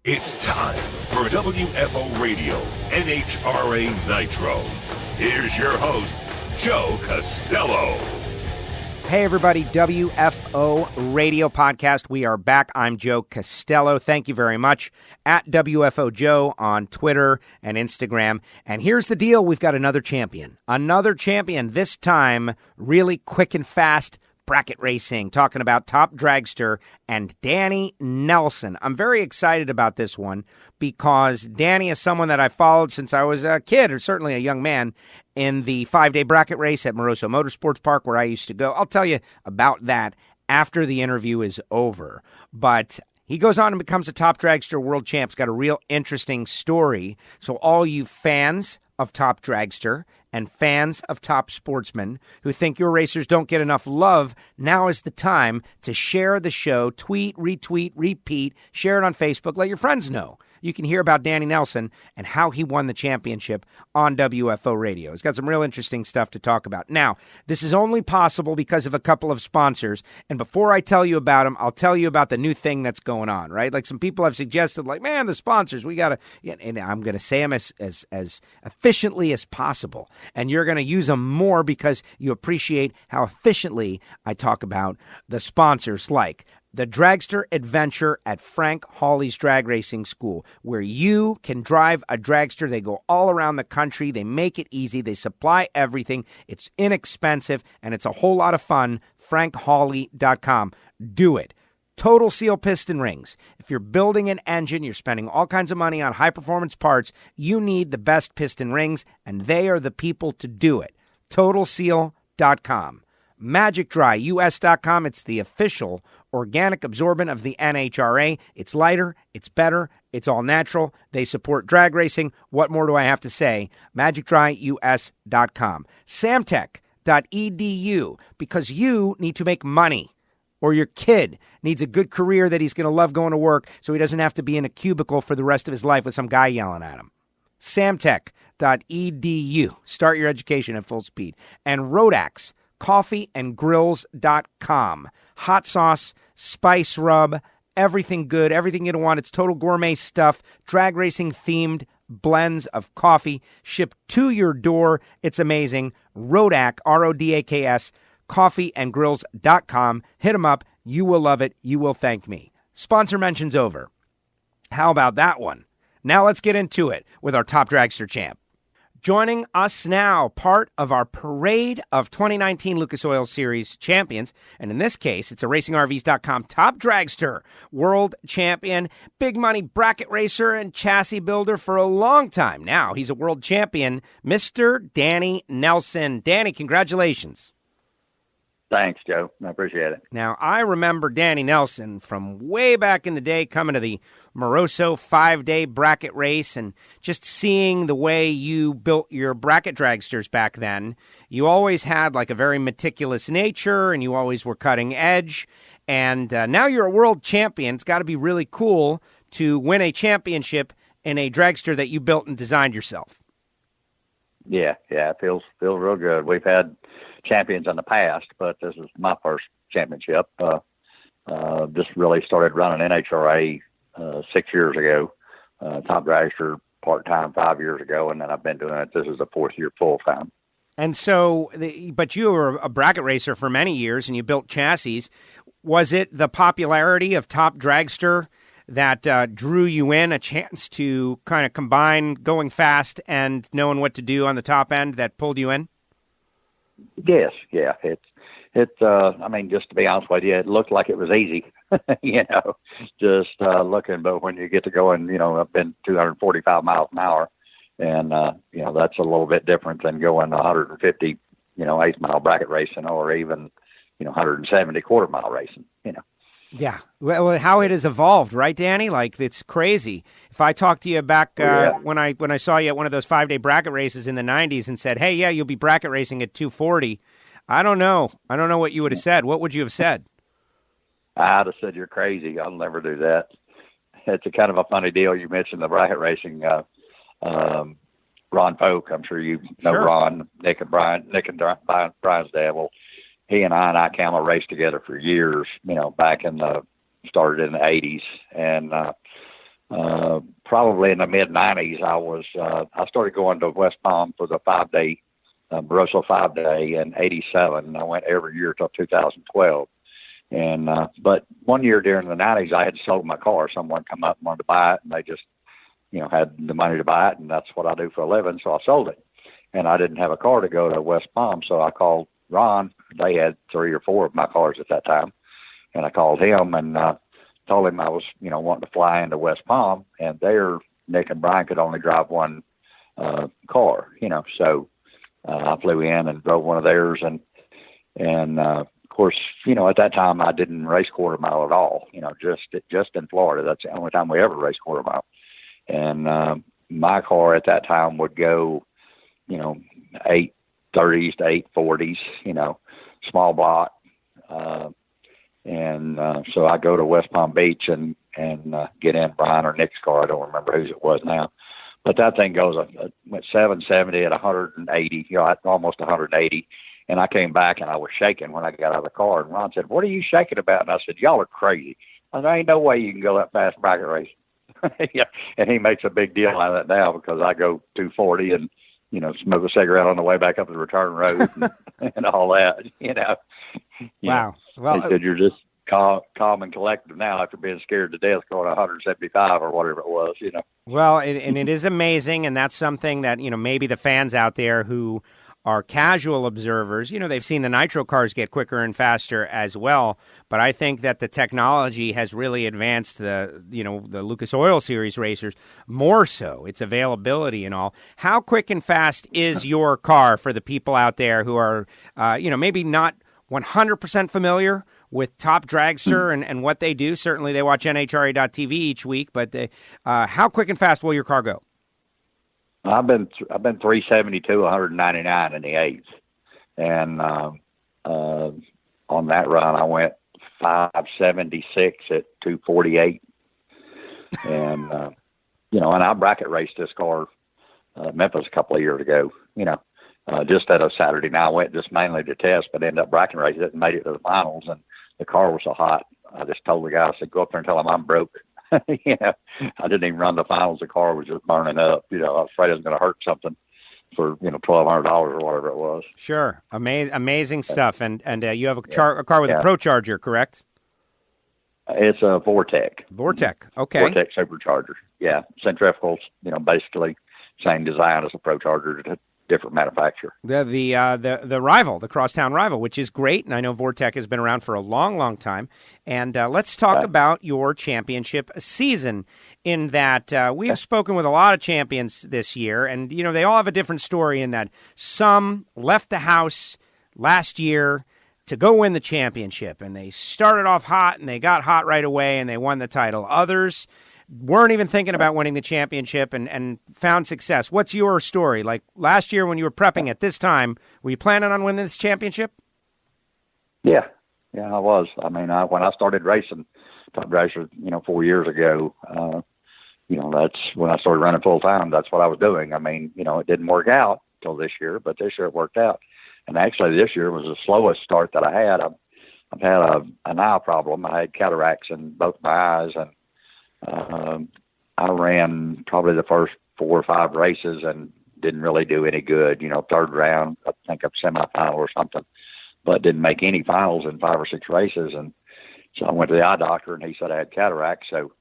It's time for WFO Radio NHRA Nitro. Here's your host, Joe Costello. Hey everybody, WFO Radio Podcast. We are back. I'm Joe Costello. Thank you very much. At WFO Joe on Twitter and Instagram. And here's the deal. We've got another champion. This time really quick and fast bracket racing. Talking about Top Dragster and Danny Nelson. I'm very excited about this one because Danny is someone that I followed since I was a kid, or certainly a young man, in the 5-day bracket race at Moroso Motorsports Park where I used to go. I'll tell you about that after the interview is over. But he goes on and becomes a Top Dragster world champ. He's got a real interesting story. So all you fans of Top Dragster and fans of Top Sportsman who think your racers don't get enough love, now is the time to share the show, tweet, retweet, repeat, share it on Facebook, let your friends know. You can hear about Danny Nelson and how he won the championship on WFO Radio. He's got some real interesting stuff to talk about. Now, this is only possible because of a couple of sponsors. And before I tell you about them, I'll tell you about the new thing that's going on, right? Like some people have suggested, like, man, the sponsors, we got to, and I'm going to say them as efficiently as possible. And you're going to use them more because you appreciate how efficiently I talk about the sponsors, like the Dragster Adventure at Frank Hawley's Drag Racing School, where you can drive a dragster. They go all around the country. They make it easy. They supply everything. It's inexpensive, and it's a whole lot of fun. FrankHawley.com. Do it. Total Seal piston rings. If you're building an engine, you're spending all kinds of money on high-performance parts, you need the best piston rings, and they are the people to do it. TotalSeal.com. MagicDryUS.com. It's the official organic absorbent of the NHRA. It's lighter, it's better, it's all natural. They support drag racing. What more do I have to say? MagicDryUS.com. Samtech.edu, because you need to make money, or your kid needs a good career that he's going to love going to work so he doesn't have to be in a cubicle for the rest of his life with some guy yelling at him. Samtech.edu. Start your education at full speed. And Rodax. coffeeandgrills.com. Hot sauce, spice rub, everything good, everything you don't want. It's total gourmet stuff, drag racing themed blends of coffee shipped to your door. It's amazing. Rodak, R-O-D-A-K-S, coffeeandgrills.com. Hit them up. You will love it. You will thank me. Sponsor mentions over. How about that one? Now let's get into it with our Top Dragster champ. Joining us now, part of our parade of 2019 Lucas Oil Series champions, and in this case, it's a RacingRVs.com Top Dragster world champion, big money bracket racer and chassis builder for a long time. Now he's a world champion, Mr. Danny Nelson. Danny, congratulations. Thanks, Joe. I appreciate it. Now, I remember Danny Nelson from way back in the day coming to the Moroso 5-day bracket race and just seeing the way you built your bracket dragsters back then. You always had like a very meticulous nature and you always were cutting edge. And now you're a world champion. It's got to be really cool to win a championship in a dragster that you built and designed yourself. Yeah, it feels real good. We've had champions in the past, but this is my first championship. Just really started running NHRA 6 years ago, Top Dragster part-time 5 years ago, and then I've been doing it. This is the fourth year full-time. And so, but you were a bracket racer for many years, and you built chassis. Was it the popularity of Top Dragster that drew you in, a chance to kind of combine going fast and knowing what to do on the top end that pulled you in? Yes, yeah. I mean, just to be honest with you, it looked like it was easy, just looking, but when you get to going, I've been 245 miles an hour, and, that's a little bit different than going 150, 8-mile bracket racing, or even, 170 quarter-mile racing, Yeah. Well, how it has evolved, right, Danny? Like, it's crazy. If I talked to you back when I saw you at one of those 5-day bracket races in the 90s and said, hey, yeah, you'll be bracket racing at 240, I don't know what you would have said. What would you have said? I'd have said, you're crazy. I'll never do that. It's a kind of a funny deal. You mentioned the bracket racing. Ron Folk, I'm sure you know. Sure. Ron, Nick and Brian's dad. Well, he and I raced together for years, back started in the 80s. And probably in the mid '90s, I started going to West Palm for the 5-day Barroso 5-day in '87. I went every year till 2012. And but one year during the '90s, I had sold my car. Someone come up and wanted to buy it, and they just, had the money to buy it, and that's what I do for a living. So I sold it, and I didn't have a car to go to West Palm, so I called Ron. They had 3 or 4 of my cars at that time, and I called him and told him I was, wanting to fly into West Palm, and there Nick and Brian could only drive one car, So I flew in and drove one of theirs, and of course, at that time I didn't race quarter mile at all. Just in Florida. That's the only time we ever raced quarter mile. And my car at that time would go, 830s to 840s, small block. So I go to West Palm Beach and get in Brian or Nick's car. I don't remember whose it was now. But that thing goes, went 770 at 180, at almost 180. And I came back and I was shaking when I got out of the car. And Ron said, "What are you shaking about?" And I said, "Y'all are crazy. There ain't no way you can go that fast bracket race." Yeah. And he makes a big deal out of that now because I go 240 and, smoke a cigarette on the way back up the return road and all that, Wow. Well, he said, "You're just calm and collected now after being scared to death going 175 or whatever it was, Well, and it is amazing, and that's something that, maybe the fans out there who are casual observers, they've seen the nitro cars get quicker and faster as well, but I think that the technology has really advanced the Lucas Oil Series racers more so, its availability and all. How quick and fast is your car for the people out there who are, maybe not 100% familiar with Top Dragster and what they do? Certainly they watch NHRA TV each week, but how quick and fast will your car go? I've been 372, 199 in the 8th, and on that run I went 576 at 248, and and I bracket raced this car Memphis a couple of years ago, just at a Saturday night. I went just mainly to test, but ended up bracket racing it and made it to the finals, and the car was so hot. I just told the guy, I said, "Go up there and tell him I'm broke." I didn't even run the finals. The car was just burning up. I was afraid I was going to hurt something for, $1,200 or whatever it was. Sure. Amazing stuff. And you have a car with a Pro Charger, correct? It's a Vortec. Okay. Vortec supercharger. Yeah. Centrifugals, basically same design as a Pro Charger, different manufacturer. The rival, the crosstown rival, which is great, and I know Vortec has been around for a long, long time. And let's talk about your championship season. In that we've spoken with a lot of champions this year, and they all have a different story. In that some left the house last year to go win the championship, and they started off hot, and they got hot right away, and they won the title. Others weren't even thinking about winning the championship and found success. What's your story? Like last year when you were prepping at this time, were you planning on winning this championship? Yeah, I was. I mean, when I started racing Top Dragster, 4 years ago, that's when I started running full time. That's what I was doing. I mean, it didn't work out till this year, but this year it worked out. And actually this year was the slowest start that I had. I've had an eye problem. I had cataracts in both my eyes, and I ran probably the first 4 or 5 races and didn't really do any good. Third round, I think a semifinal or something, but didn't make any finals in 5 or 6 races. And so I went to the eye doctor, and he said I had cataracts. So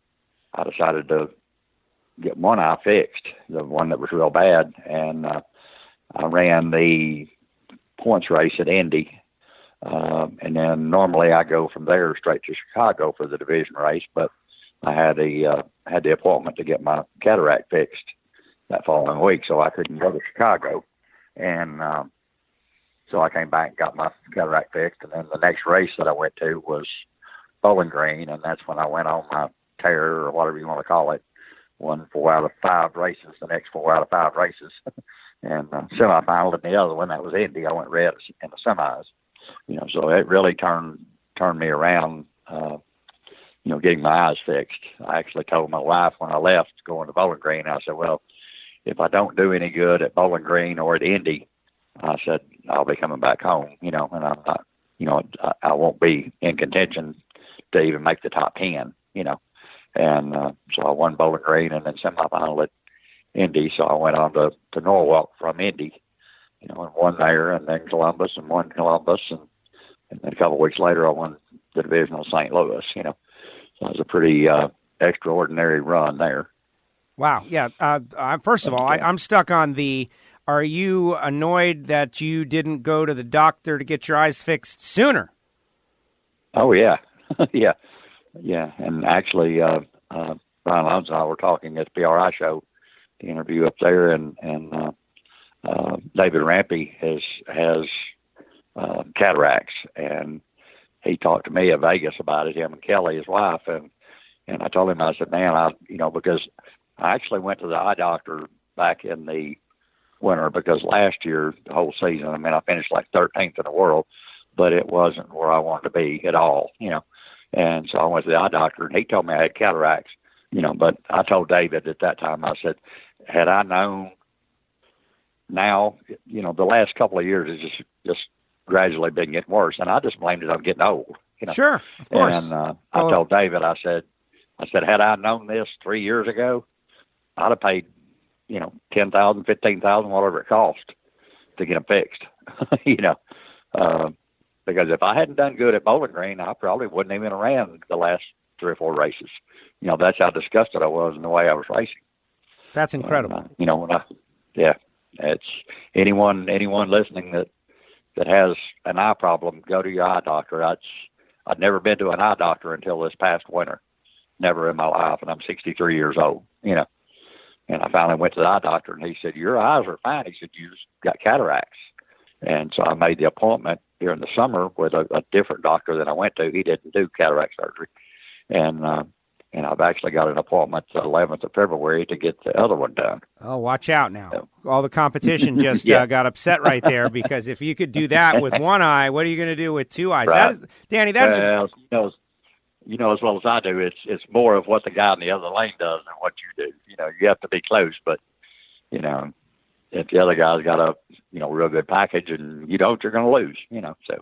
I decided to get one eye fixed, the one that was real bad. And I ran the points race at Indy. And then normally I go from there straight to Chicago for the division race, but I had the appointment to get my cataract fixed that following week, so I couldn't go to Chicago. And so I came back and got my cataract fixed. And then the next race that I went to was Bowling Green, and that's when I went on my tear, or whatever you want to call it. Won 4 out of 5 races, the next 4 out of 5 races. And semifinal in the other one, that was Indy. I went red in the semis. So it really turned me around, getting my eyes fixed. I actually told my wife when I left going to Bowling Green, I said, well, if I don't do any good at Bowling Green or at Indy, I said, I'll be coming back home, and I'm not, I won't be in contention to even make the top 10, And so I won Bowling Green and then semifinal at Indy. So I went on to Norwalk from Indy, and won there, and then Columbus, and won Columbus, and then a couple of weeks later I won the division of St. Louis. So it was a pretty extraordinary run there. Wow. Yeah. First of all, I'm stuck on the. Are you annoyed that you didn't go to the doctor to get your eyes fixed sooner? Oh yeah, yeah. And actually, Brian Lowndes and I were talking at the PRI show, the interview up there, and David Rampy has cataracts, and he talked to me at Vegas about it, him and Kelly, his wife, and I told him, I said, man, because I actually went to the eye doctor back in the winter, because last year, the whole season, I finished like 13th in the world, but it wasn't where I wanted to be at all, And so I went to the eye doctor, and he told me I had cataracts, but I told David at that time, I said, had I known now, the last couple of years has just gradually been getting worse, and I just blamed it on getting old. Sure, of course. And I told David, I said, had I known this 3 years ago, I'd have paid, $10,000, $15,000, whatever it cost to get them fixed. Because if I hadn't done good at Bowling Green, I probably wouldn't even have ran the last 3 or 4 races. That's how disgusted I was in the way I was racing. That's incredible. It's anyone listening that has an eye problem, go to your eye doctor. I'd never been to an eye doctor until this past winter, never in my life, and I'm 63 years old. And I finally went to the eye doctor, and he said, "Your eyes are fine." He said, "You just got cataracts." And so I made the appointment during the summer with a different doctor than I went to. He didn't do cataract surgery, and I've actually got an appointment the 11th of February to get the other one done. Oh, watch out now. All the competition just got upset right there, because if you could do that with one eye, what are you going to do with 2 eyes? Right. Danny, as well as I do, it's more of what the guy in the other lane does than what you do. You have to be close, but, if the other guy's got a, real good package and you don't, you're going to lose, so.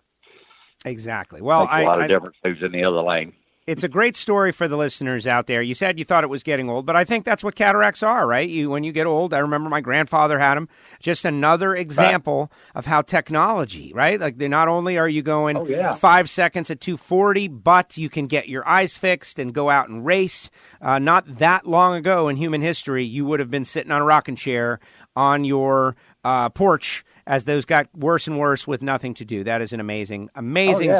Exactly. Well, makes a lot of difference who's in the other lane. It's a great story for the listeners out there. You said you thought it was getting old, but I think that's what cataracts are, right? When you get old, I remember my grandfather had them. Just another example of how technology, right? Like, not only are you going 5 seconds at 240, but you can get your eyes fixed and go out and race. Not that long ago in human history, you would have been sitting on a rocking chair on your porch as those got worse and worse with nothing to do. That is an amazing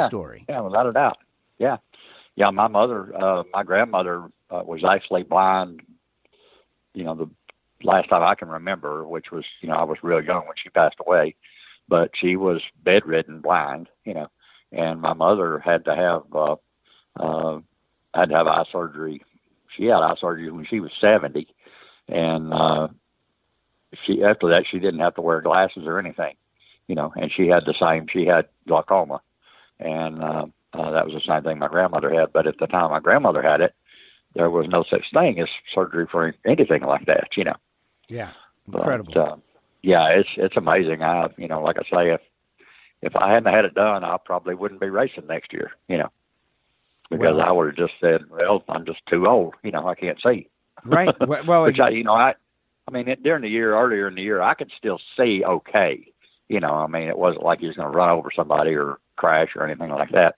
story. Yeah, without a doubt. Yeah. Yeah, my grandmother was actually blind, the last time I can remember, which was, I was real young when she passed away, but she was bedridden blind, and my mother had to have eye surgery. She had eye surgery when she was 70, and after that, she didn't have to wear glasses or anything, and she had glaucoma, and that was the same thing my grandmother had. But at the time my grandmother had it, there was no such thing as surgery for anything like that, Yeah, incredible. But, it's amazing. Like I say, if I hadn't had it done, I probably wouldn't be racing next year, because I would have just said, well, I'm just too old, I can't see. Right. Well, which during the year, earlier in the year, I could still see okay. It wasn't like he was going to run over somebody or crash or anything like that.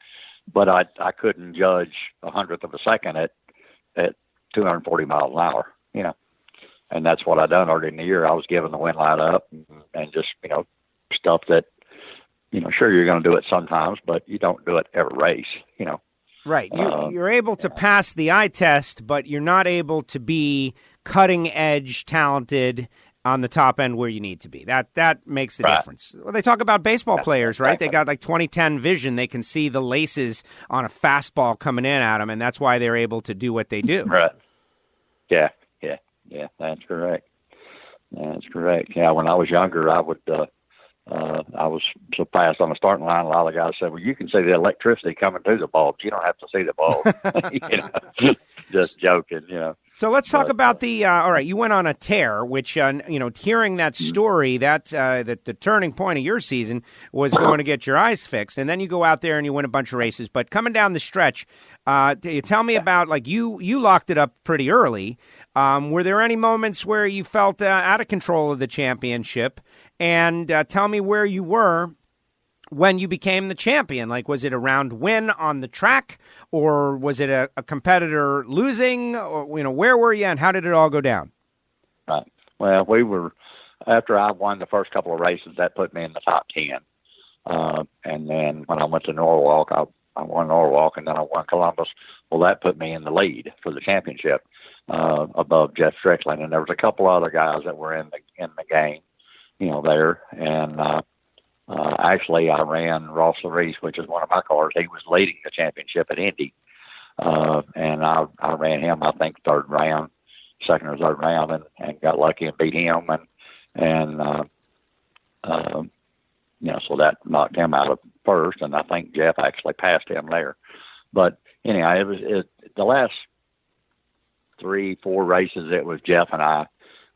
But I couldn't judge 100th of a second at 240 miles an hour, and that's what I done early in the year. I was giving the wind line up and just, stuff that, sure, you're going to do it sometimes, but you don't do it every race, Right. You're able to pass the eye test, but you're not able to be cutting edge talented on the top end where you need to be. That makes the difference. Well, they talk about baseball players, right? They got like 20/10 vision. They can see the laces on a fastball coming in at them, and that's why they're able to do what they do. Right. Yeah, that's correct. That's correct. Yeah, when I was younger, I was so fast on the starting line, a lot of guys said, well, you can see the electricity coming through the bulbs. You don't have to see the bulb. Just joking, So let's talk about the. All right, you went on a tear, which hearing that story, that the turning point of your season was going to get your eyes fixed, and then you go out there and you win a bunch of races. But coming down the stretch, tell me about like you locked it up pretty early. Were there any moments where you felt out of control of the championship? And tell me where you were when you became the champion. Like, was it a round win on the track, or was it a competitor losing? Or, where were you and how did it all go down? Right. Well, we were, after I won the first couple of races, that put me in the top 10. And then when I went to Norwalk, I won Norwalk, and then I won Columbus. Well, that put me in the lead for the championship above Jeff Strickland. And there was a couple other guys that were in the game, there. And actually, I ran Ross Larice, which is one of my cars. He was leading the championship at Indy. And I ran him, I think, second or third round, and got lucky and beat him. So that knocked him out of first, and I think Jeff actually passed him there. But anyway, the last 3-4 races, it was Jeff and I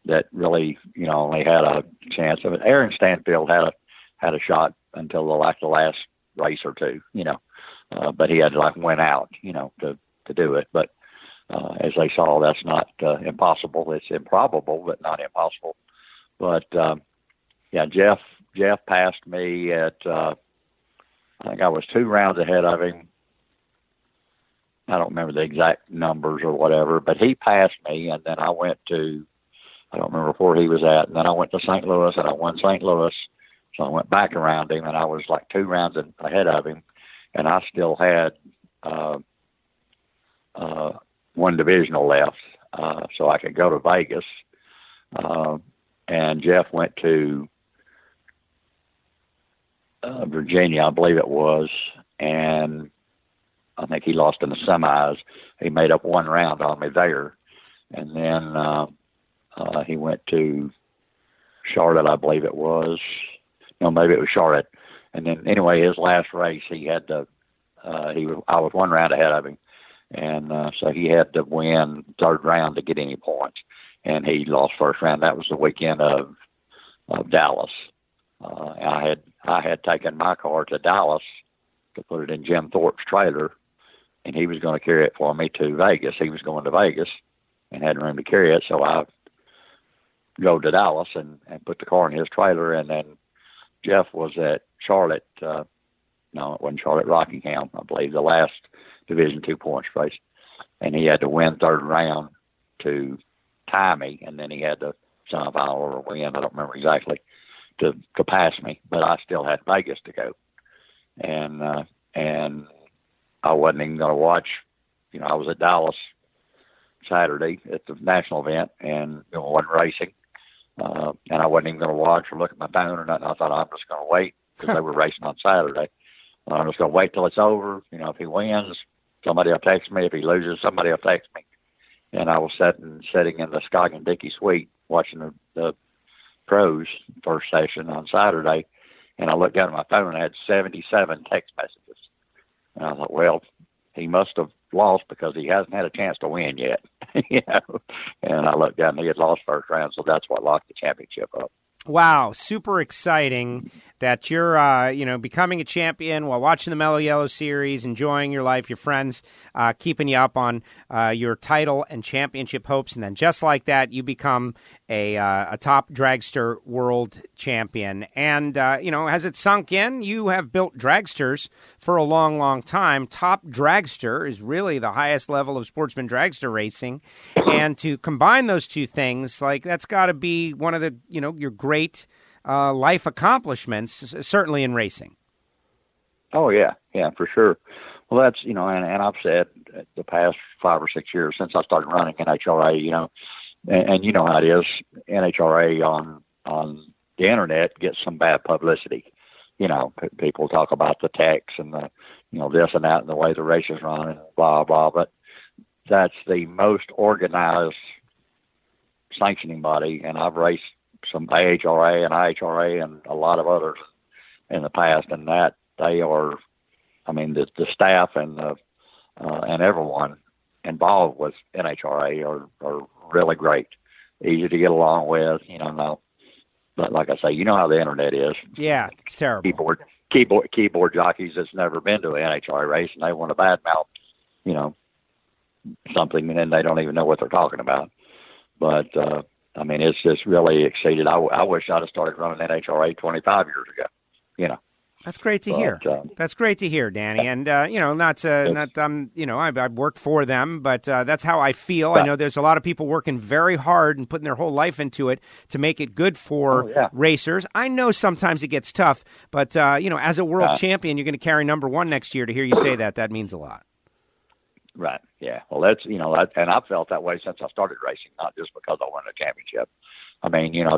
that really, only had a chance of it. Aaron Stanfield had a shot until the last race or two, but he had to win out, to do it. But as they saw, that's not impossible. It's improbable, but not impossible. But Jeff passed me at, I think I was 2 rounds ahead of him. I don't remember the exact numbers or whatever, but he passed me, and then I went to, I don't remember where he was at, and then I went to St. Louis, and I won St. Louis. So I went back around him, and I was 2 rounds ahead of him, and I still had one divisional left, so I could go to Vegas. And Jeff went to Virginia, I believe it was, and I think he lost in the semis. He made up 1 round on me there, and then he went to Charlotte, I believe it was. No, maybe it was Charlotte. And then anyway, his last race, he had to. I was 1 round ahead of him, and so he had to win third round to get any points, and he lost first round. That was the weekend of Dallas. I had taken my car to Dallas to put it in Jim Thorpe's trailer, and he was going to carry it for me to Vegas. He was going to Vegas and had room to carry it, so I go to Dallas and put the car in his trailer, and then Jeff was at Charlotte. No, it wasn't Charlotte, Rockingham, I believe, the last Division II points race, and he had to win third round to tie me, and then he had to semifinal or win. I don't remember exactly to pass me, but I still had Vegas to go, and I wasn't even going to watch. I was at Dallas Saturday at the national event, and wasn't racing, and I wasn't even going to watch or look at my phone or nothing. I thought I'm just going to wait because they were racing on Saturday. I'm just going to wait till it's over. If he wins, somebody will text me. If he loses, somebody will text me. And I was sitting in the Scott and Dickey suite watching the pros first session on Saturday, and I looked down at my phone and I had 77 text messages. And I thought, well, he must have lost because he hasn't had a chance to win yet. And I looked down and he had lost first round, so that's what locked the championship up. Wow, super exciting that you're, becoming a champion while watching the Mellow Yellow Series, enjoying your life, your friends, keeping you up on your title and championship hopes, and then just like that, you become a top dragster world champion. And, has it sunk in? You have built dragsters for a long, long time. Top dragster is really the highest level of sportsman dragster racing, and to combine those two things, that's got to be one of the, your great life accomplishments, certainly in racing. Oh, yeah, for sure. Well, that's, and I've said the past 5 or 6 years since I started running NHRA, and you know how it is, NHRA on the internet gets some bad publicity. People talk about the techs and the, this and that and the way the races run and blah, blah, but that's the most organized sanctioning body, and I've raced some AHRA and IHRA and a lot of others in the past, and that they are, the staff and everyone involved with NHRA are really great, easy to get along with. No, but like I say, you know how the internet is. Yeah, it's terrible. Keyboard jockeys that's never been to an NHRA race, and they want to badmouth, something, and then they don't even know what they're talking about. But it's just really exceeded. I wish I'd have started running NHRA 25 years ago. That's great to hear. That's great to hear, Danny. And I've worked for them, but that's how I feel. Right. I know there's a lot of people working very hard and putting their whole life into it to make it good for racers. I know sometimes it gets tough, but as a world champion, you're going to carry number 1 next year. To hear you say that means a lot. Right. Yeah. Well, that's and I've felt that way since I started racing, not just because I won a championship.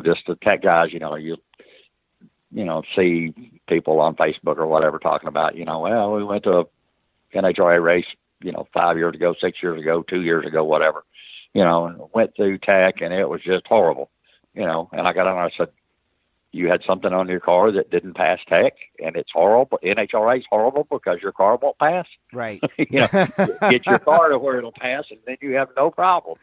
Just the tech guys. You see people on Facebook or whatever talking about, well, we went to a NHRA race, 5 years ago, 6 years ago, 2 years ago, whatever, and went through tech, and it was just horrible, and I got on and I said, you had something on your car that didn't pass tech, and it's horrible. NHRA is horrible because your car won't pass. Right. Get your car to where it'll pass, and then you have no problems.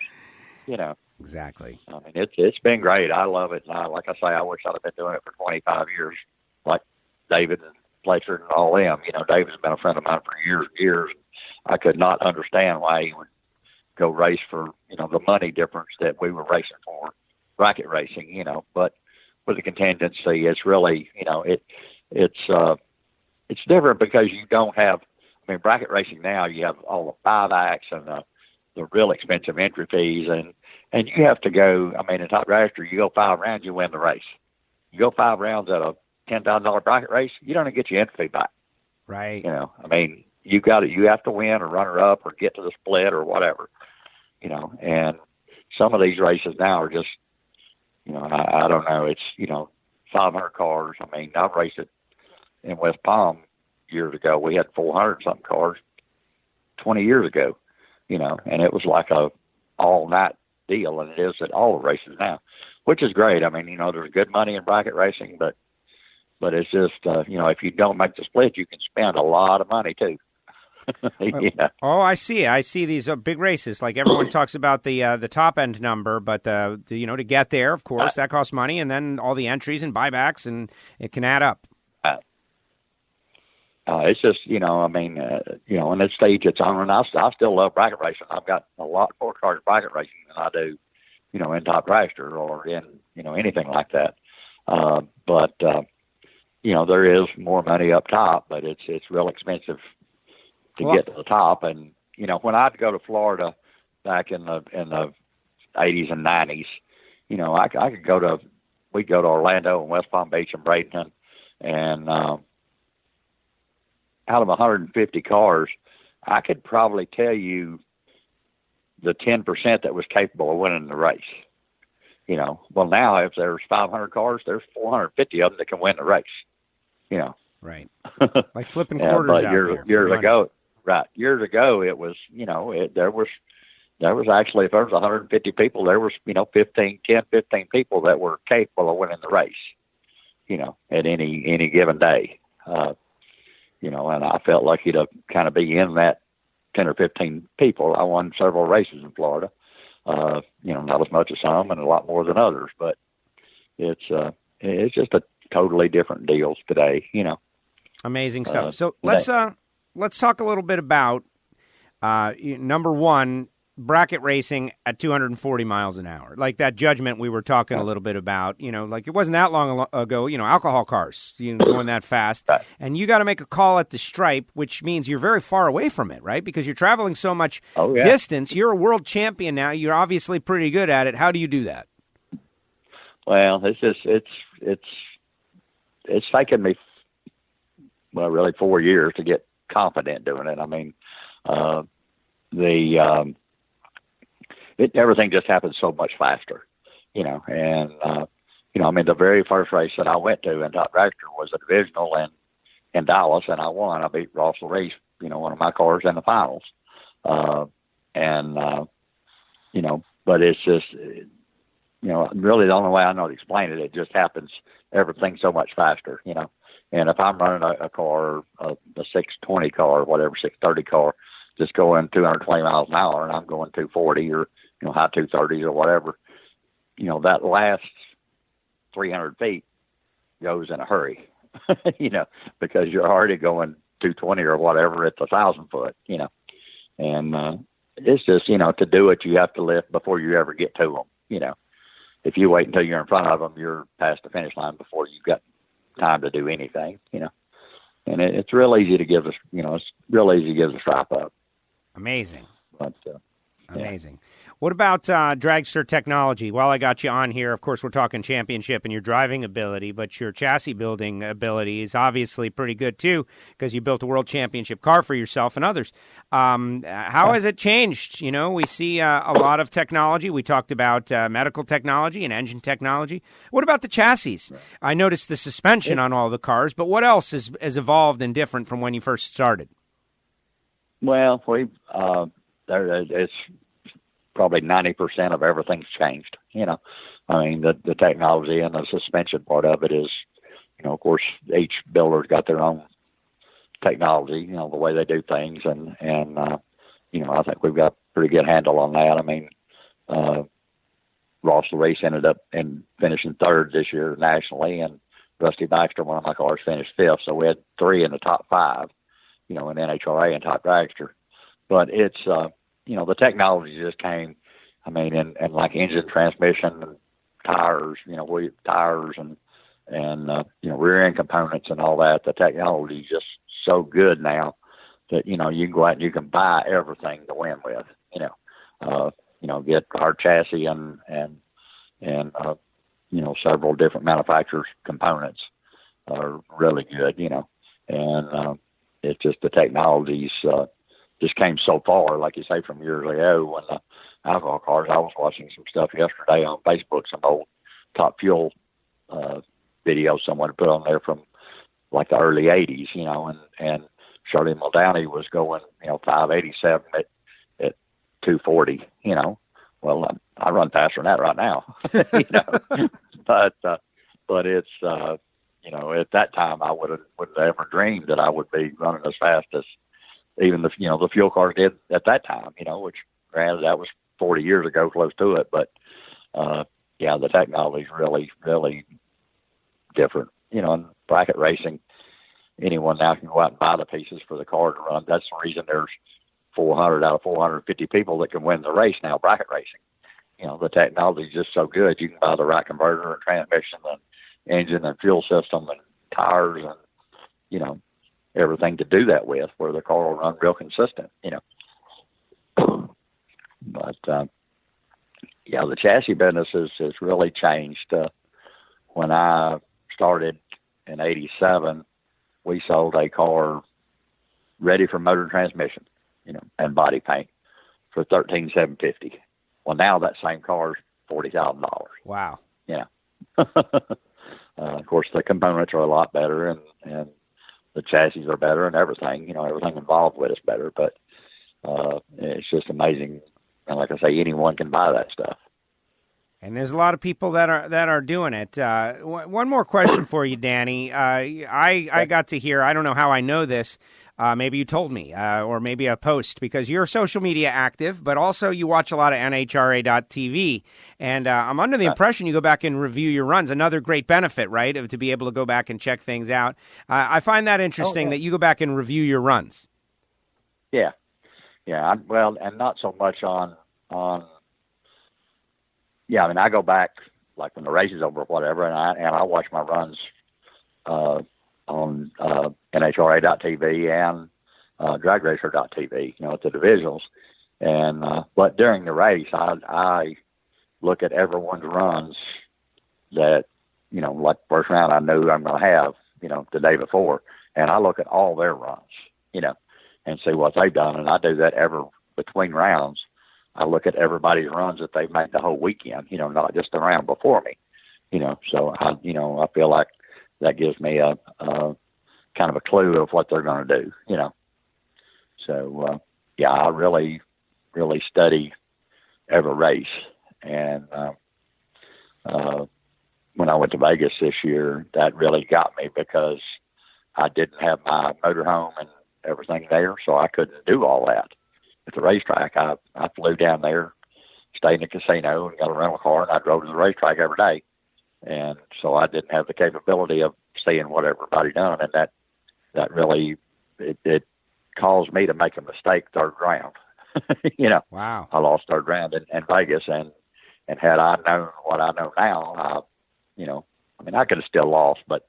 Exactly. It's been great. I love it. And like I say, I wish I'd have been doing it for 25 years, like David and Fletcher and all them. David's been a friend of mine for years and years. I could not understand why he would go race for, the money difference that we were racing for, bracket racing, but with the contingency, it's really, it's different because you don't have, bracket racing now, you have all the 5 acts and the real expensive entry fees, and you have to go, in top dragster, you go 5 rounds, you win the race. You go 5 rounds at a $10,000 bracket race, you don't even get your entry fee back. Right. You have to win or runner up or get to the split or whatever, and some of these races now are just, I don't know, it's, 500 cars. I've raced it in West Palm years ago. We had 400 something cars 20 years ago, and it was like a all night deal, and it is at all the races now, which is great. There's good money in bracket racing, but it's just, if you don't make the split, you can spend a lot of money too. Yeah. Oh, I see these big races. Like everyone talks about the top end number, but to get there, of course, that costs money, and then all the entries and buybacks, and it can add up. It's just, in this stage it's on, and I still love bracket racing. I've got a lot more cars bracket racing than I do, in top dragster or in, anything like that. But there is more money up top, but it's real expensive to get to the top. And, when I'd go to Florida back in the 80s and 90s, we'd go to Orlando and West Palm Beach and Bradenton, and out of 150 cars, I could probably tell you the 10% that was capable of winning the race. Well, now if there's 500 cars, there's 450 of them that can win the race. Right. Like flipping quarters out there. Years ago, it was, there was actually, if there was 150 people, there was, 15 people that were capable of winning the race, at any given day. And I felt lucky to kind of be in that 10 or 15 people. I won several races in Florida, not as much as some and a lot more than others, but it's just a totally different deal today, Amazing stuff. So let's talk a little bit about number 1, bracket racing at 240 miles an hour. Like that judgment we were talking a little bit about, like it wasn't that long ago, alcohol cars, going that fast. Right. And you got to make a call at the stripe, which means you're very far away from it, right? Because you're traveling so much distance. You're a world champion now. You're obviously pretty good at it. How do you do that? Well, it's taken me, really 4 years to get confident doing it. Everything just happens so much faster, and, the very first race that I went to in top dragster was a divisional in Dallas, and I won. I beat Ross Reese, one of my cars in the finals. But it's just, really the only way I know to explain it, it just happens, everything so much faster, and if I'm running a car, a 620 car, whatever, 630 car, just going 220 miles an hour and I'm going 240 or, high 230s or whatever, that last 300 feet goes in a hurry, because you're already going 220 or whatever at the 1,000 foot, and it's just, to do it, you have to lift before you ever get to them. If you wait until you're in front of them, you're past the finish line before you've got time to do anything, and it's real easy to give us, it's real easy to give the stripe up. Amazing. But, Amazing. What about Dragster Technology? While I got you on here, of course, we're talking championship and your driving ability, but your chassis building ability is obviously pretty good, too, because you built a world championship car for yourself and others. How has it changed? We see a lot of technology. We talked about medical technology and engine technology. What about the chassis? I noticed the suspension on all the cars, but what else has evolved and different from when you first started? Well, it's probably 90% of everything's changed. The technology and the suspension part of it is, of course, each builder's got their own technology, the way they do things. And I think we've got a pretty good handle on that. Ross LaRace ended up finishing third this year nationally, and Rusty Baxter, one of my cars, finished fifth. So we had three in the top five, in NHRA and top dragster. But it's, the technology just came, and like engine, transmission, and tires, tires and rear end components and all that. The technology is just so good now that, you can go out and you can buy everything to win with, get our chassis and several different manufacturers' components are really good, and it's just the technology's, just came so far, like you say, from years ago when the alcohol cars. I was watching some stuff yesterday on Facebook, some old Top Fuel videos someone put on there from like the early 80s, and Shirley Muldowney was going, 587 at 240, Well, I run faster than that right now, but it's, at that time I wouldn't have ever dreamed that I would be running as fast as even the fuel cars did at that time, which granted that was 40 years ago, close to it. But, the technology is really, really different, and bracket racing, anyone now can go out and buy the pieces for the car to run. That's the reason there's 400 out of 450 people that can win the race now, bracket racing. The technology is just so good. You can buy the right converter and transmission and engine and fuel system and tires and, everything to do that with, where the car will run real consistent, But, the chassis business has really changed. When I started in 87, we sold a car ready for motor and transmission, and body paint for $13,750. Well, now that same car is $40,000. Wow. Yeah. Of course, the components are a lot better, and the chassis are better, and everything, everything involved with it's better. But it's just amazing. And like I say, anyone can buy that stuff. And there's a lot of people that are doing it. One more question for you, Danny. I got to hear, I don't know how I know this, maybe you told me, or maybe a post, because you're social media active, but also you watch a lot of NHRA.TV. And I'm under the impression you go back and review your runs. Another great benefit, right, of to be able to go back and check things out. I find that interesting that you go back and review your runs. Yeah. Yeah. Well, and not so much on I go back like when the race is over or whatever, and I watch my runs on NHRA.TV and DragRacer.TV, at the divisionals. And but during the race, I look at everyone's runs that, like first round I knew I'm going to have, the day before, and I look at all their runs, and see what they've done. And I do that between rounds. I look at everybody's runs that they've made the whole weekend, not just the round before me, so I feel like that gives me a kind of a clue of what they're going to do, So, I really, really study every race. And when I went to Vegas this year, that really got me because I didn't have my motorhome and everything there, so I couldn't do all that. at the racetrack. I flew down there, stayed in the casino, and got a rental car, and I drove to the racetrack every day. And so I didn't have the capability of seeing what everybody done, and that really it caused me to make a mistake third round. Wow. I lost third round in Vegas, and had I known what I know now, I could have still lost, but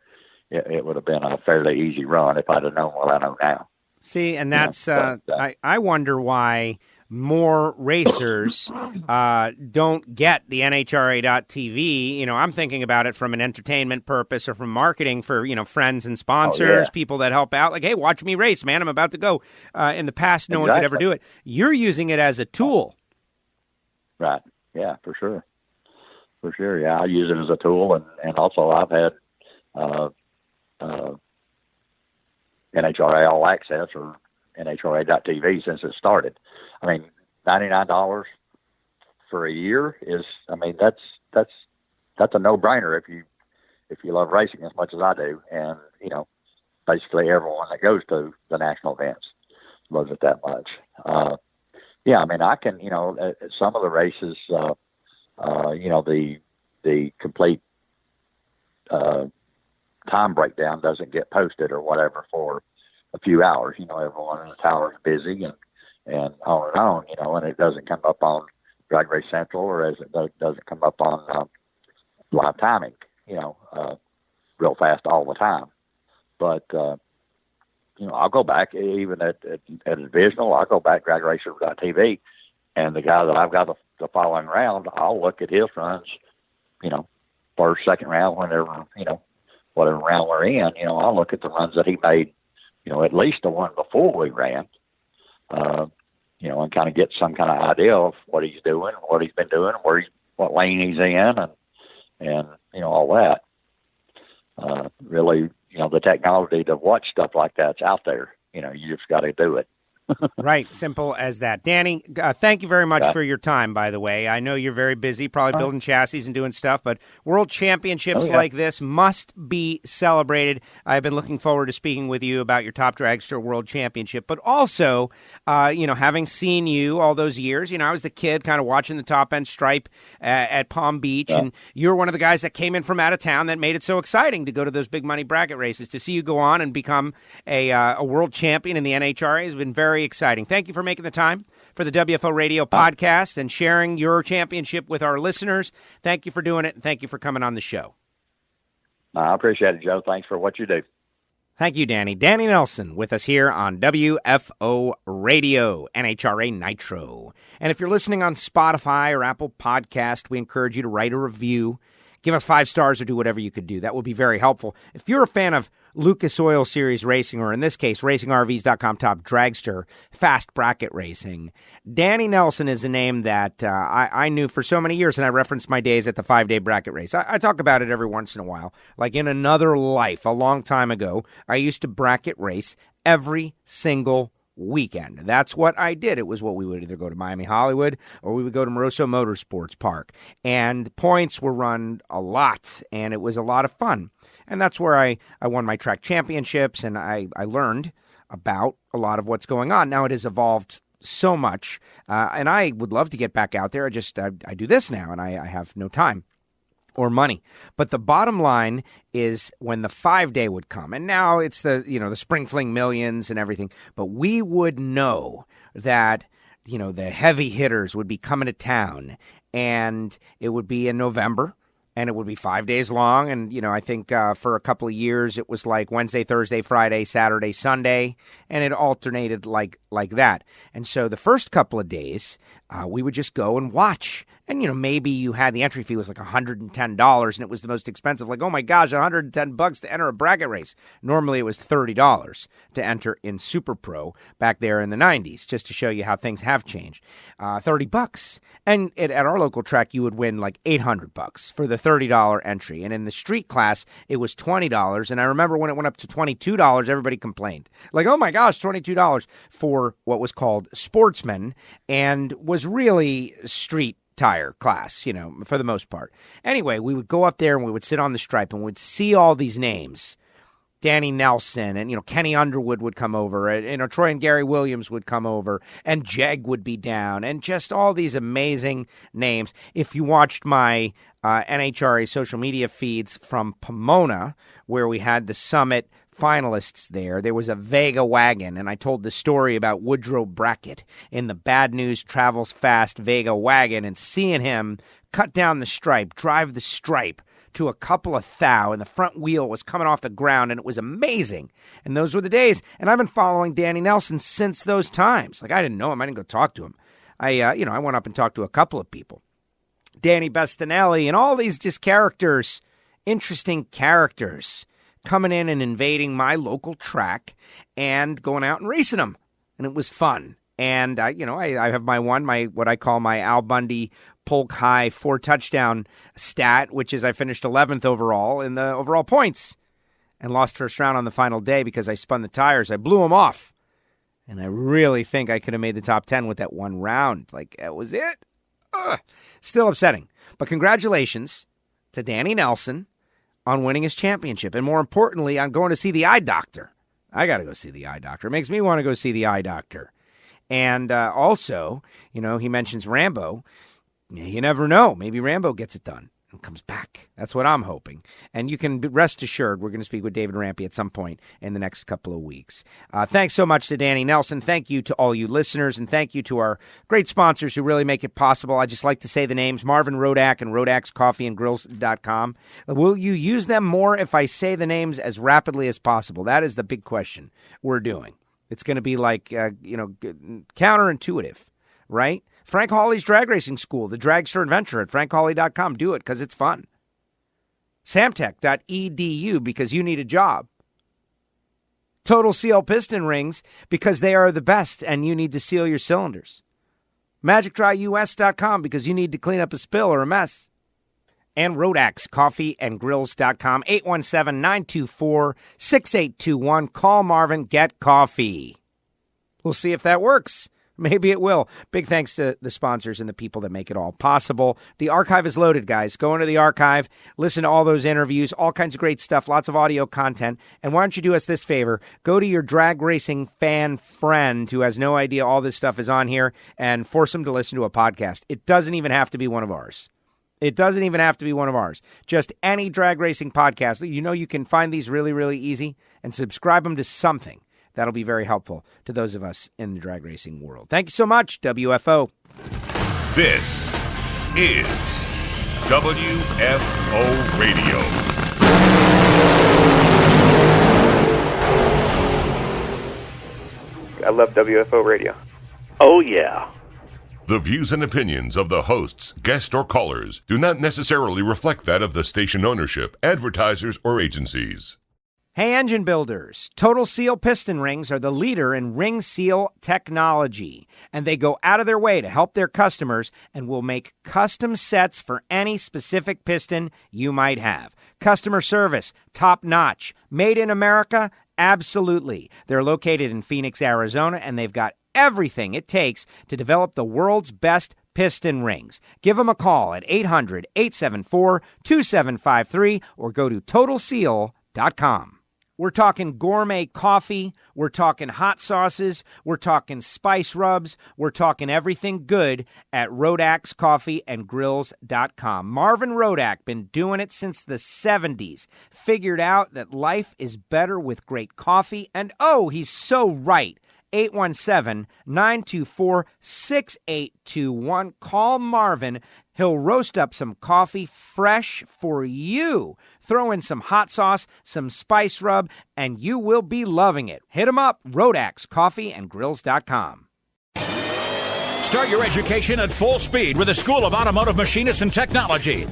it would have been a fairly easy run if I'd have known what I know now. See, and that's I wonder why more racers don't get the NHRA.TV. I'm thinking about it from an entertainment purpose or from marketing for, friends and sponsors, people that help out. Like, hey, watch me race, man. I'm about to go. In the past, no one could ever do it. You're using it as a tool. Right. Yeah, for sure. For sure, yeah. I use it as a tool, and also I've had NHRA All Access or NHRA.TV since it started. I mean, $99 for a year is, that's a no-brainer if you love racing as much as I do. And, basically everyone that goes to the national events loves it that much. I can, some of the races, the complete time breakdown doesn't get posted or whatever for a few hours. Everyone in the tower is busy and on, and it doesn't come up on Drag Race Central, or as it doesn't come up on live timing, real fast all the time. But, I'll go back even at a divisional. I'll go back DragRacer.tv, and the guy that I've got the following round, I'll look at his runs, first, second round, whenever, whatever round we're in, I'll look at the runs that he made, at least the one before we ran, and kind of get some kind of idea of what he's doing, what he's been doing, what lane he's in, and all that. Really, the technology to watch stuff like that's out there. You just got to do it. Right. Simple as that. Danny, thank you very much for your time, by the way. I know you're very busy, probably building chassis and doing stuff, but World Championships like this must be celebrated. I've been looking forward to speaking with you about your Top Dragster World Championship, but also, having seen you all those years, I was the kid kind of watching the top end stripe at Palm Beach, and you're one of the guys that came in from out of town that made it so exciting to go to those big money bracket races. To see you go on and become a world champion in the NHRA has been very exciting. Thank you for making the time for the WFO Radio podcast and sharing your championship with our listeners. Thank you for doing it, and thank you for coming on the show. I appreciate it, Joe. Thanks for what you do. Thank you, Danny. Danny Nelson with us here on WFO Radio, NHRA Nitro. And if you're listening on Spotify or Apple Podcast, we encourage you to write a review. Give us 5 stars or do whatever you could do. That would be very helpful. If you're a fan of Lucas Oil Series Racing, or in this case, RacingRVs.com Top Dragster Fast Bracket Racing, Danny Nelson is a name that I knew for so many years, and I referenced my days at the 5-day bracket race. I talk about it every once in a while. Like in another life, a long time ago, I used to bracket race every single weekend. That's what I did. It was what we would either go to Miami Hollywood or we would go to Moroso Motorsports Park. And points were run a lot, and it was a lot of fun. And that's where I won my track championships, and I learned about a lot of what's going on. Now it has evolved so much, and I would love to get back out there. I do this now, and I have no time or money. But the bottom line is when the 5-day would come, and now it's the Spring Fling Millions and everything, but we would know that the heavy hitters would be coming to town, and it would be in November. And it would be 5 days long. And, I think for a couple of years, it was like Wednesday, Thursday, Friday, Saturday, Sunday. And it alternated like that. And so the first couple of days, we would just go and watch. And, maybe you had the entry fee was like $110 and it was the most expensive. Like, oh my gosh, $110 to enter a bracket race. Normally it was $30 to enter in Super Pro back there in the 90s, just to show you how things have changed. $30. And at our local track, you would win like $800 for the $30 entry. And in the street class, it was $20. And I remember when it went up to $22, everybody complained. Like, oh my gosh, $22 for what was called sportsman and was really street tire class, for the most part. Anyway, we would go up there and we would sit on the stripe and we'd see all these names. Danny Nelson, and, Kenny Underwood would come over, Troy and Gary Williams would come over, and Jeg would be down, and just all these amazing names. If you watched my NHRA social media feeds from Pomona, where we had the summit finalists there was a Vega wagon, and I told the story about Woodrow Brackett in the Bad News Travels Fast Vega wagon, and seeing him cut down the stripe, drive the stripe to a couple of thou, and the front wheel was coming off the ground, and it was amazing. And those were the days. And I've been following Danny Nelson since those times. Like, I didn't know him. I didn't go talk to him. I went up and talked to a couple of people. Danny Bestinelli and all these just characters, interesting characters, coming in and invading my local track and going out and racing them. And it was fun. And, I have what I call my Al Bundy Polk High 4-touchdown stat, which is I finished 11th overall in the overall points and lost first round on the final day because I spun the tires. I blew them off. And I really think I could have made the top 10 with that one round. Like, that was it. Still upsetting. But congratulations to Danny Nelson on winning his championship. And more importantly, on going to see the eye doctor. I got to go see the eye doctor. It makes me want to go see the eye doctor. And also, he mentions Rambo. You never know. Maybe Rambo gets it done and comes back. That's what I'm hoping. And you can rest assured we're going to speak with David Rampy at some point in the next couple of weeks. Thanks so much to Danny Nelson. Thank you to all you listeners, and thank you to our great sponsors who really make it possible. I just like to say the names, Marvin Rodak and Rodak'sCoffeeandGrills.com. Will you use them more if I say the names as rapidly as possible? That is the big question we're doing. It's going to be like, counterintuitive, right? Frank Hawley's Drag Racing School, the Dragster Adventure at frankhawley.com. Do it because it's fun. Samtech.edu because you need a job. Total Seal Piston Rings because they are the best and you need to seal your cylinders. MagicDryUS.com because you need to clean up a spill or a mess. And Rodak'sCoffeeandGrills.com, 817-924-6821. Call Marvin, get coffee. We'll see if that works. Maybe it will. Big thanks to the sponsors and the people that make it all possible. The archive is loaded, guys. Go into the archive, listen to all those interviews, all kinds of great stuff, lots of audio content. And why don't you do us this favor? Go to your drag racing fan friend who has no idea all this stuff is on here and force them to listen to a podcast. It doesn't even have to be one of ours. Just any drag racing podcast. You can find these really, really easy and subscribe them to something. That'll be very helpful to those of us in the drag racing world. Thank you so much, WFO. This is WFO Radio. I love WFO Radio. Oh, yeah. The views and opinions of the hosts, guests, or callers do not necessarily reflect that of the station ownership, advertisers, or agencies. Hey, engine builders, Total Seal Piston Rings are the leader in ring seal technology, and they go out of their way to help their customers and will make custom sets for any specific piston you might have. Customer service, top notch. Made in America? Absolutely. They're located in Phoenix, Arizona, and they've got everything it takes to develop the world's best piston rings. Give them a call at 800-874-2753 or go to TotalSeal.com. We're talking gourmet coffee, we're talking hot sauces, we're talking spice rubs, we're talking everything good at Rodak'sCoffeeandGrills.com. Marvin Rodak, been doing it since the 70s, figured out that life is better with great coffee, and oh, he's so right. 817-924-6821. Call Marvin. He'll roast up some coffee fresh for you. Throw in some hot sauce, some spice rub, and you will be loving it. Hit him up, Rodak'sCoffeeandGrills.com. Start your education at full speed with the School of Automotive Machinists and Technology.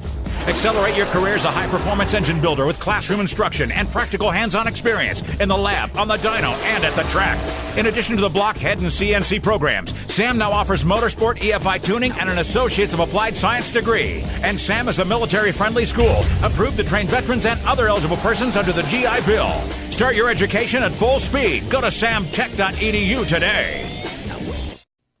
Accelerate your career as a high-performance engine builder with classroom instruction and practical hands-on experience in the lab, on the dyno, and at the track. In addition to the block, head, and CNC programs, SAM now offers motorsport, EFI tuning, and an Associates of Applied Science degree. And SAM is a military-friendly school, approved to train veterans and other eligible persons under the GI Bill. Start your education at full speed. Go to samtech.edu today.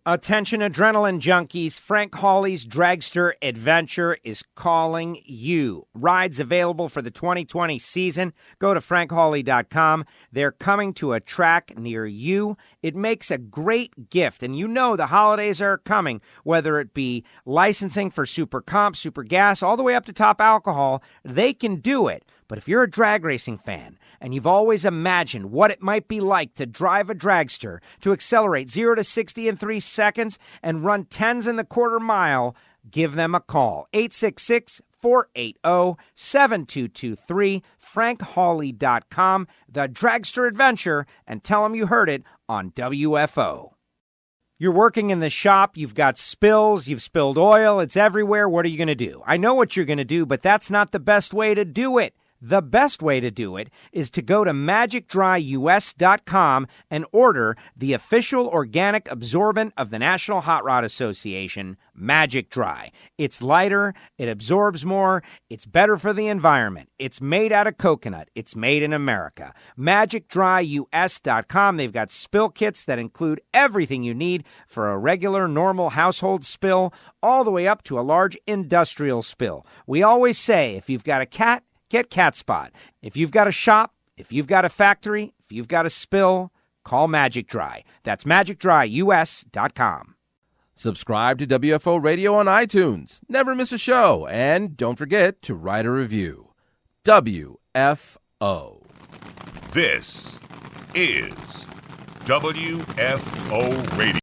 Attention adrenaline junkies, Frank Hawley's Dragster Adventure is calling you. Rides available for the 2020 season. Go to frankhawley.com. They're coming to a track near you. It makes a great gift, and you know the holidays are coming, whether it be licensing for super comp, super gas, all the way up to top alcohol, they can do it. But if you're a drag racing fan and you've always imagined what it might be like to drive a dragster, to accelerate 0 to 60 in 3 seconds and run 10s in the quarter mile, give them a call. 866-480-7223, frankhawley.com, the Dragster Adventure, and tell them you heard it on WFO. You're working in the shop, you've got spills, you've spilled oil, it's everywhere. What are you going to do? I know what you're going to do, but that's not the best way to do it. The best way to do it is to go to magicdryus.com and order the official organic absorbent of the National Hot Rod Association, Magic Dry. It's lighter, it absorbs more, it's better for the environment. It's made out of coconut. It's made in America. magicdryus.com. They've got spill kits that include everything you need for a regular, normal household spill, all the way up to a large industrial spill. We always say, if you've got a cat, get Cat Spot. If you've got a shop, if you've got a factory, if you've got a spill, call Magic Dry. That's magicdryus.com. Subscribe to WFO Radio on iTunes. Never miss a show. And don't forget to write a review. WFO. This is WFO Radio.